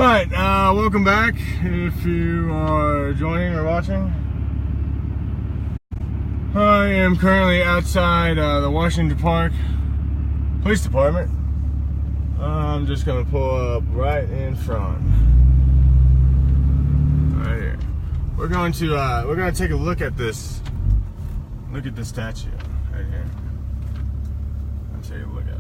Alright, welcome back if you are joining or watching. I am currently outside the Washington Park Police Department. I'm just gonna pull up right in front. Right here. We're gonna take a look at this. Look at this statue right here. Let's take a look at it.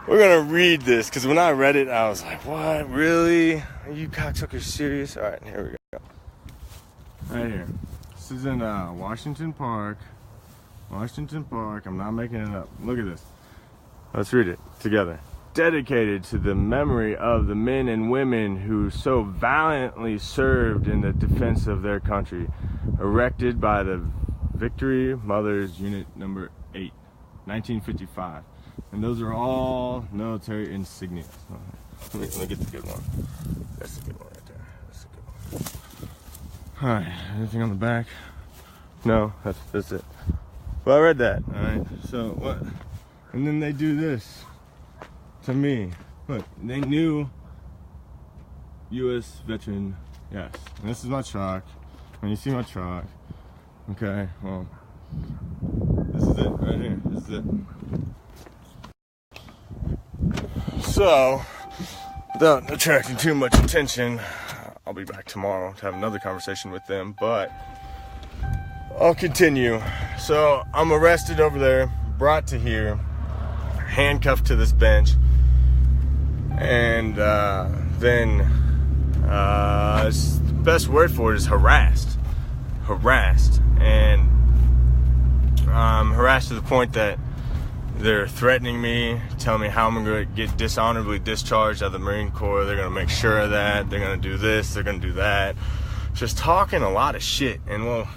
We're gonna read this because when I read it, I was like, "What? Really? Are you cocksuckers serious?" All right, here we go. Right here. This is in Washington Park. Washington Park. I'm not making it up. Look at this. Let's read it together. Dedicated to the memory of the men and women who so valiantly served in the defense of their country. Erected by the Victory Mothers Unit Number 8, 1955. And those are all military insignia. Let me get the good one. That's the good one right there. That's the good one. Alright, anything on the back? No, that's it. Well, I read that. Alright, so what? And then they do this to me. Look, they knew U.S. veteran, yes. And this is my truck. When you see my truck, okay, well, this is it right here. This is it. So, without attracting too much attention, I'll be back tomorrow to have another conversation with them, but I'll continue. So, I'm arrested over there, brought to here, handcuffed to this bench, and then the best word for it is harassed. And I'm harassed to the point that they're threatening me, telling me how I'm going to get dishonorably discharged out of the Marine Corps. They're going to make sure of that. They're going to do this. They're going to do that. Just talking a lot of shit. And well,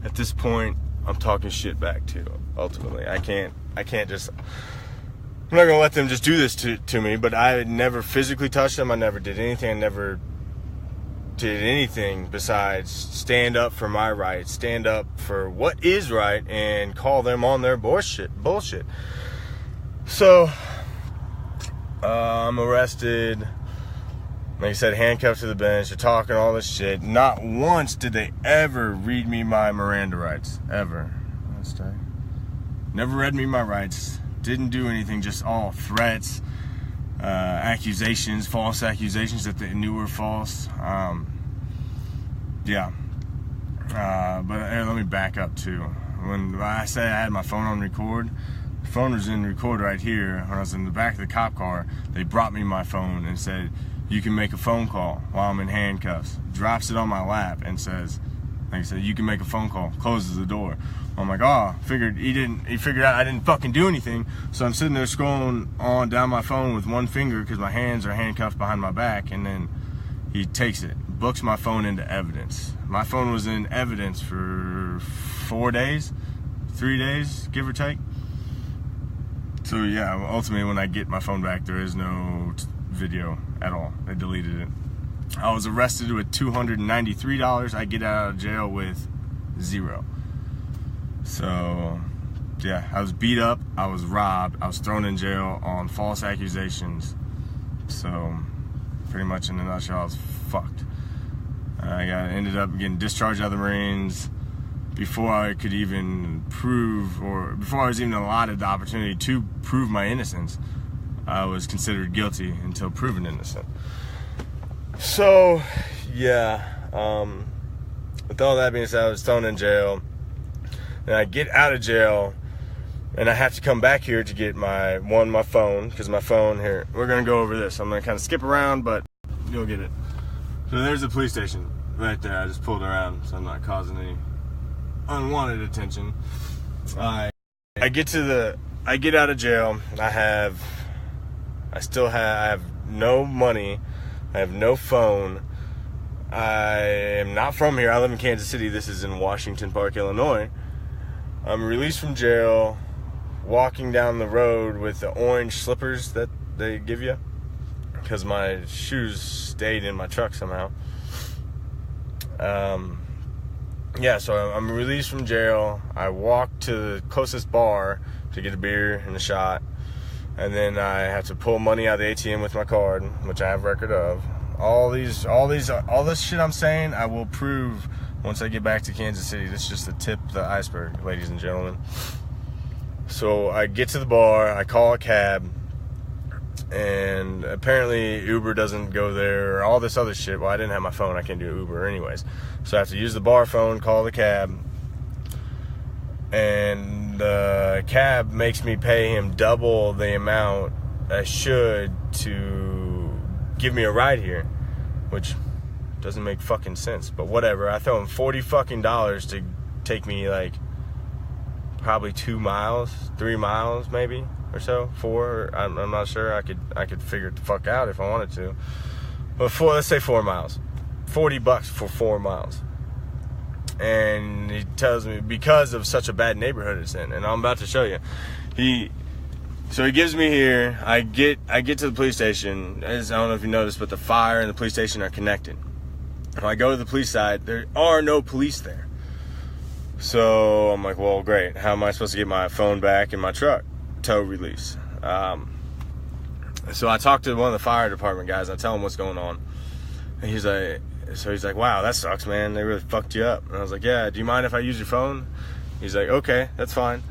at this point, I'm talking shit back too. Ultimately, I can't just. I'm not going to let them just do this to me. But I never physically touched them. I never did anything. I never did anything besides stand up for my rights, stand up for what is right, and call them on their bullshit. So, I'm arrested, like I said, handcuffed to the bench. They're talking all this shit. Not once did they ever read me my Miranda rights, ever. Never read me my rights, didn't do anything, just all threats, accusations, false accusations that they knew were false. But let me back up too. When I say I had my phone on record, the phone was in record right here. When I was in the back of the cop car, they brought me my phone and said, "You can make a phone call while I'm in handcuffs." Drops it on my lap and says, like I said, "You can make a phone call." Closes the door. I'm like, oh, he figured out I didn't fucking do anything. So I'm sitting there scrolling on down my phone with one finger because my hands are handcuffed behind my back, and then he takes it, books my phone into evidence. My phone was in evidence for 3 days, give or take. So yeah, ultimately when I get my phone back, there is no video at all. They deleted it. I was arrested with $293. I get out of jail with $0. So, yeah, I was beat up, I was robbed, I was thrown in jail on false accusations. So, pretty much in a nutshell, I was fucked. I ended up getting discharged out of the Marines before I could even prove, or before I was even allotted the opportunity to prove my innocence. I was considered guilty until proven innocent. So, yeah, with all that being said, I was thrown in jail. And I get out of jail, and I have to come back here to get my phone, because my phone here, we're going to go over this. I'm going to kind of skip around, but you'll get it. So there's the police station right there. I just pulled around, so I'm not causing any unwanted attention. I get out of jail. I have no money. I have no phone. I am not from here. I live in Kansas City. This is in Washington Park, Illinois. I'm released from jail, walking down the road with the orange slippers that they give you, because my shoes stayed in my truck somehow. yeah, so I'm released from jail. I walk to the closest bar to get a beer and a shot. And then I have to pull money out of the ATM with my card, which I have record of. All this shit I'm saying, I will prove once I get back to Kansas City. This is just the tip of the iceberg, ladies and gentlemen. So I get to the bar, I call a cab, and apparently Uber doesn't go there, or all this other shit. Well, I didn't have my phone, I can't do Uber anyways. So I have to use the bar phone, call the cab, and the cab makes me pay him double the amount I should to give me a ride here, which doesn't make fucking sense, but whatever. I throw him $40 fucking to take me like probably 2 miles, 3 miles maybe, or so, 4. I'm not sure. I could figure it the fuck out if I wanted to. But let's say 4 miles, $40 for 4 miles. And he tells me because of such a bad neighborhood it's in, and I'm about to show you. So he gives me here. I get to the police station. I don't know if you noticed, but the fire and the police station are connected. When I go to the police side, there are no police there. So I'm like, well, great. How am I supposed to get my phone back in my truck? Tow release. So I talked to one of the fire department guys. I tell him what's going on. And he's like, wow, that sucks, man. They really fucked you up. And I was like, yeah, do you mind if I use your phone? He's like, okay, that's fine.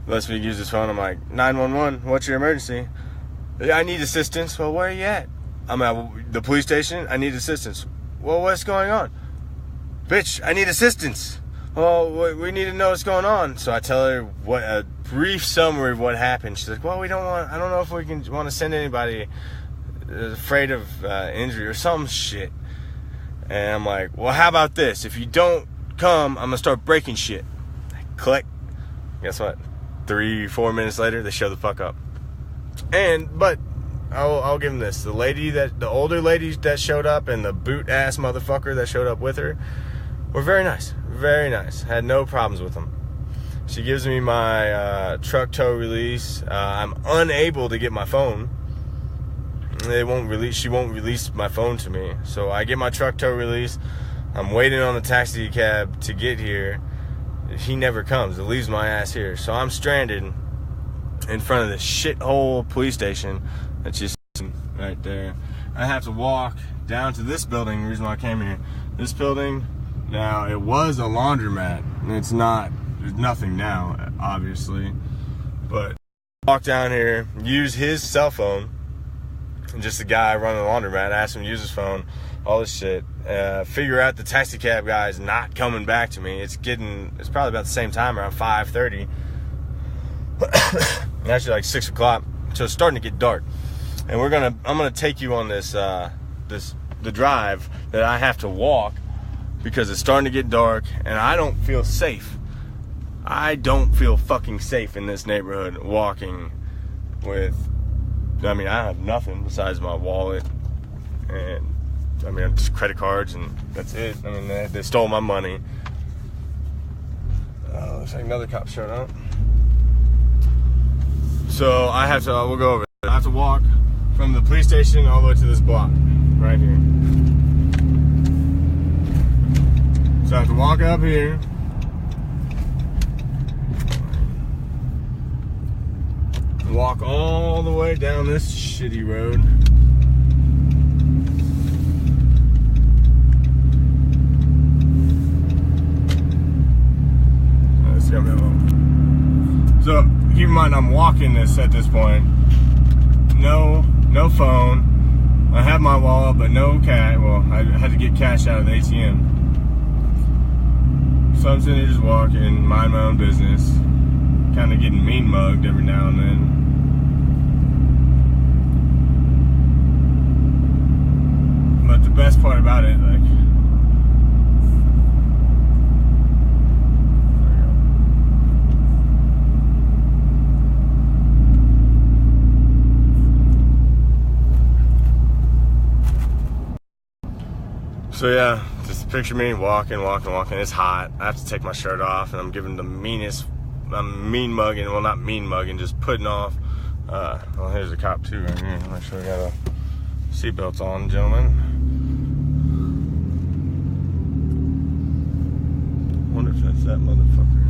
Lets me use his phone. I'm like, 911, what's your emergency? I need assistance. Well, where are you at? I'm at the police station. I need assistance. Well, what's going on? Bitch, I need assistance. Well, we need to know what's going on. So I tell her what a brief summary of what happened. She's like, well, I don't know if we want to send anybody afraid of injury or some shit. And I'm like, well, how about this? If you don't come, I'm going to start breaking shit. Click. Guess what? 3-4 minutes later, they show the fuck up. But I'll give them this. The older lady that showed up and the boot-ass motherfucker that showed up with her were very nice. Very nice. Had no problems with them. She gives me my truck tow release. I'm unable to get my phone. She won't release my phone to me. So I get my truck tow release. I'm waiting on the taxi cab to get here. He never comes. It leaves my ass here. So I'm stranded in front of this shithole police station that's just right there. I have to walk down to this building. The reason why I came here. This building, now it was a laundromat. And it's not. There's nothing now, obviously. But walk down here, use his cell phone. And just the guy running the laundromat, asked him to use his phone, all this shit. Figure out the taxi cab guy is not coming back to me. It's probably about the same time, around 5:30. Actually like 6 o'clock. So it's starting to get dark. And I'm gonna take you on the drive that I have to walk because it's starting to get dark and I don't feel safe. I don't feel fucking safe in this neighborhood walking with, I have nothing besides my wallet and just credit cards and that's it. They stole my money. Looks like another cop showed up. So we'll go over it. I have to walk from the police station all the way to this block right here. So I have to walk up here. Walk all the way down this shitty road. So keep in mind I'm walking this at this point. No phone. I have my wallet, but no cash. Well, I had to get cash out of the ATM. So I'm sitting here just walking, mind my own business. Kind of getting mean mugged every now and then. But the best part about it, so yeah, just picture me walking. It's hot. I have to take my shirt off, and I'm giving the meanest. I'm mean mugging. Well, not mean mugging, just putting off. Well, here's a cop too right here. Make sure we got a seatbelt on, gentlemen. That's that motherfucker.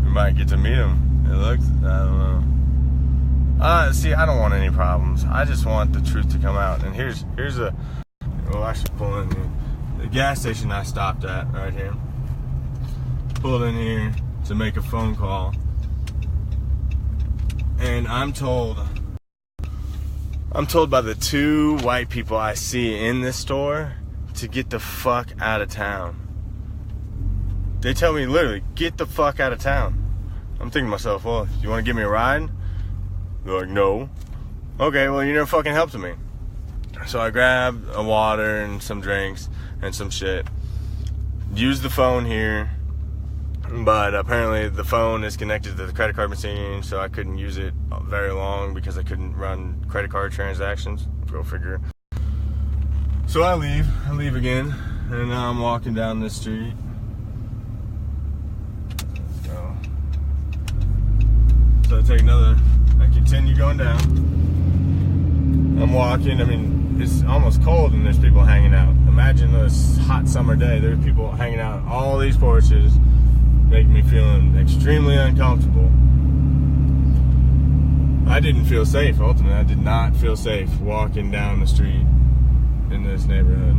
We might get to meet him. It looks, I don't know. See, I don't want any problems. I just want the truth to come out. And here's a, well, I should pull in here. The gas station I stopped at right here. Pulled in here to make a phone call. And I'm told by the two white people I see in this store to get the fuck out of town. They tell me literally, get the fuck out of town. I'm thinking to myself, well, you want to give me a ride? They're like, no. Okay, well, you never fucking helped me. So I grabbed a water and some drinks and some shit. Used the phone here. But apparently the phone is connected to the credit card machine, so I couldn't use it very long because I couldn't run credit card transactions. Go figure. So I leave again, and now I'm walking down this street. So I take I continue going down. I'm walking, I mean, it's almost cold and there's people hanging out. Imagine this hot summer day, there's people hanging out on all these porches, making me feeling extremely uncomfortable. I didn't feel safe, ultimately. I did not feel safe walking down the street in this neighborhood.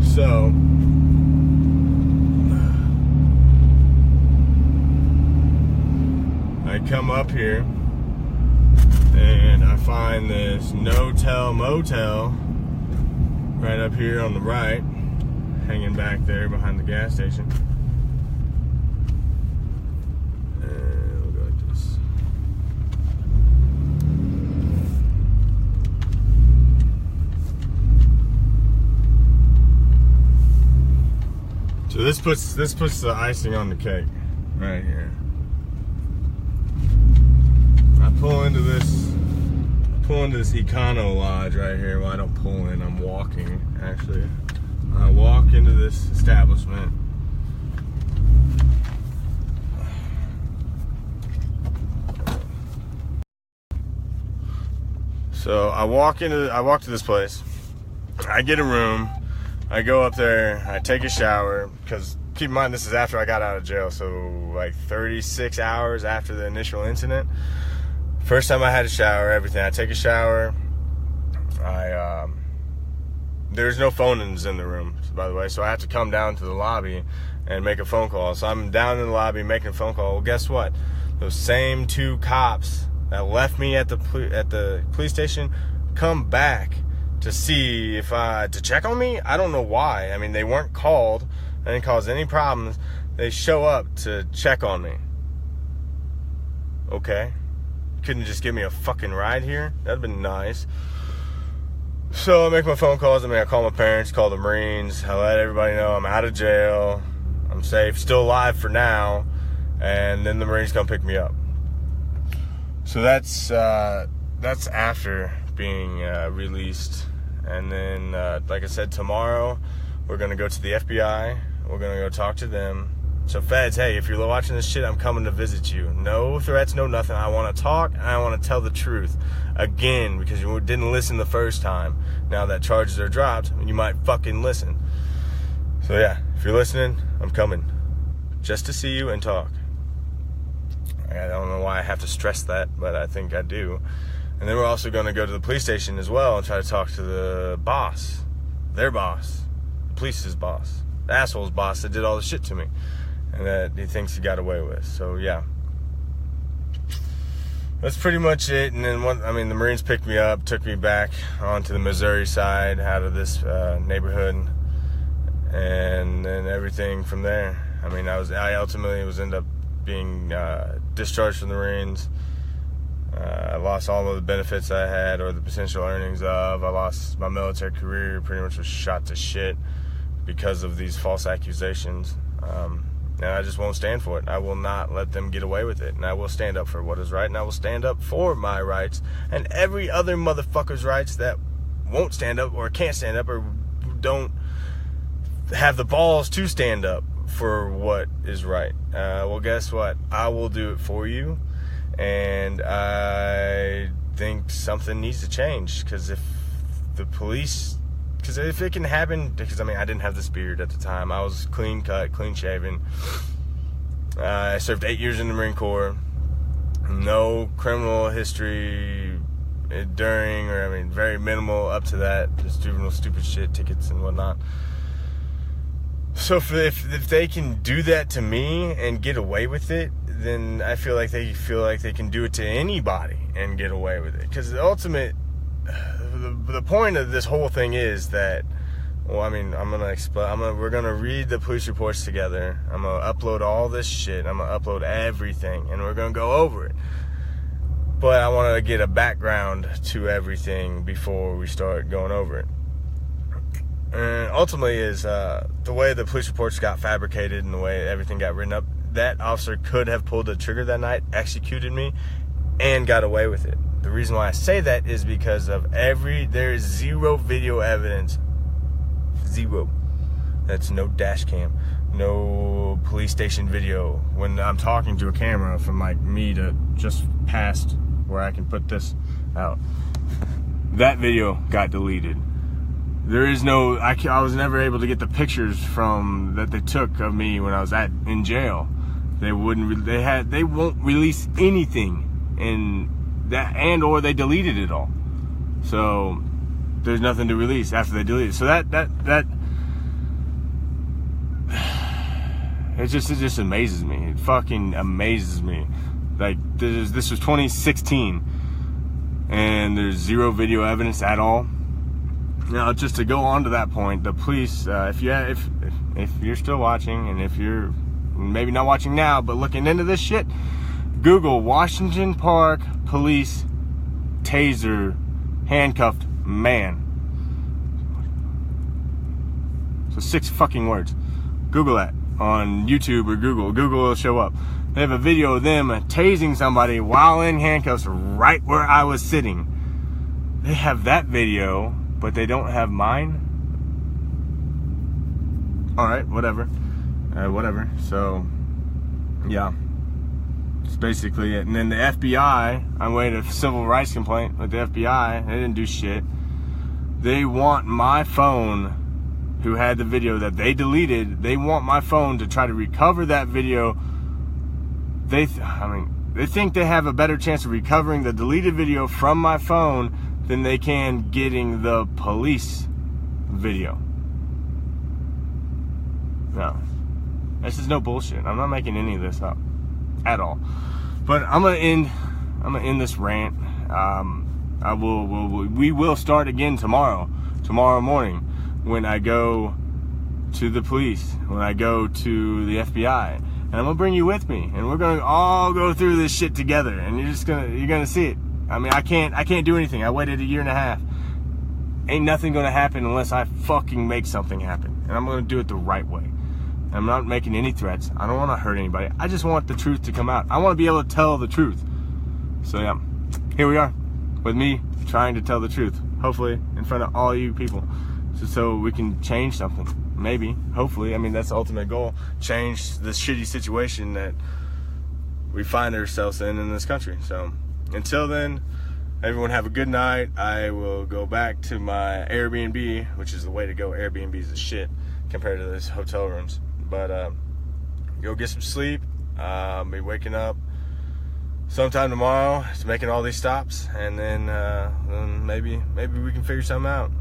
So, I come up here and I find this no-tell motel right up here on the right, hanging back there behind the gas station. So this puts the icing on the cake right here. I pull into this Econo Lodge right here. Well, I don't pull in, I'm walking actually. I walk into this establishment. So I walk to this place. I get a room. I go up there, I take a shower, because keep in mind this is after I got out of jail, so like 36 hours after the initial incident. First time I had a shower, everything. I take a shower. There's no phone-ins in the room, by the way, so I have to come down to the lobby and make a phone call. So I'm down in the lobby making a phone call. Well, guess what? Those same two cops that left me at the police station come back to see to check on me. I don't know why. I mean, they weren't called. I didn't cause any problems. They show up to check on me. Okay. Couldn't just give me a fucking ride here? That'd been nice. So I make my phone calls. I call my parents, call the Marines. I let everybody know I'm out of jail. I'm safe, still alive for now. And then the Marines come pick me up. So that's after being released. And then, like I said, tomorrow we're going to go to the FBI. We're going to go talk to them. So feds, hey, if you're watching this shit, I'm coming to visit you. No threats, no nothing. I want to talk and I want to tell the truth. Again, because you didn't listen the first time. Now that charges are dropped, you might fucking listen. So yeah, if you're listening, I'm coming. Just to see you and talk. I don't know why I have to stress that, but I think I do. And then we're also going to go to the police station as well and try to talk to the boss. Their boss. The police's boss. The asshole's boss that did all the shit to me. And that he thinks he got away with. So, yeah. That's pretty much it. And then, the Marines picked me up, took me back onto the Missouri side, out of this neighborhood. And then everything from there. I ultimately ended up being discharged from the Marines. I lost all of the benefits I had or the potential earnings of. I lost my military career, pretty much was shot to shit because of these false accusations. And I just won't stand for it. I will not let them get away with it. And I will stand up for what is right. And I will stand up for my rights and every other motherfucker's rights that won't stand up or can't stand up or don't have the balls to stand up for what is right. Well, guess what? I will do it for you. And I think something needs to change, because if the police, because if it can happen, because I mean, I didn't have this beard at the time. I was clean cut, clean shaven. I served 8 years in the Marine Corps. No criminal history during, or I mean, very minimal up to that. Just juvenile stupid shit, tickets and whatnot. So if they can do that to me and get away with it, then I feel like they can do it to anybody and get away with it. Because the ultimate, the point of this whole thing is that, well, I mean, we're gonna read the police reports together. I'm gonna upload all this shit. I'm gonna upload everything, and we're gonna go over it. But I want to get a background to everything before we start going over it. And ultimately is the way the police reports got fabricated and the way everything got written up, that officer could have pulled the trigger that night, executed me, and got away with it. The reason why I say that is because of there is zero video evidence. Zero. That's no dash cam, no police station video. When I'm talking to a camera from like me to just past where I can put this out, that video got deleted. There is no, I was never able to get the pictures that they took of me when I was in jail. They won't release anything, or they deleted it all. So there's nothing to release after they delete it. So that it just amazes me. It fucking amazes me. Like this was 2016, and there's zero video evidence at all. Now, just to go on to that point, the police, if you're still watching, and if you're maybe not watching now, but looking into this shit, Google Washington Park police taser handcuffed man. So 6 fucking words. Google that on YouTube or Google. Google will show up. They have a video of them tasing somebody while in handcuffs right where I was sitting. They have that video, but they don't have mine. All right, whatever. So, yeah, it's basically it. And then the FBI, I made a civil rights complaint with the FBI. They didn't do shit. They want my phone, who had the video that they deleted. They want my phone to try to recover that video. They think they have a better chance of recovering the deleted video from my phone than they can getting the police video. No, this is no bullshit. I'm not making any of this up at all. But I'm gonna end this rant. We will start again tomorrow morning, when I go to the police, when I go to the FBI, and I'm gonna bring you with me, and we're gonna all go through this shit together, and you're gonna see it. I mean, I can't do anything. I waited 1.5 years. Ain't nothing gonna happen unless I fucking make something happen, and I'm gonna do it the right way. I'm not making any threats. I don't want to hurt anybody. I just want the truth to come out. I want to be able to tell the truth. So yeah, here we are with me trying to tell the truth, hopefully in front of all you people, so we can change something. Maybe, hopefully. I mean, that's the ultimate goal. Change this shitty situation that we find ourselves in this country. So until then, everyone have a good night. I will go back to my Airbnb, which is the way to go. Airbnbs is shit compared to these hotel rooms. But go get some sleep. Be waking up sometime tomorrow to making all these stops, and then maybe we can figure something out.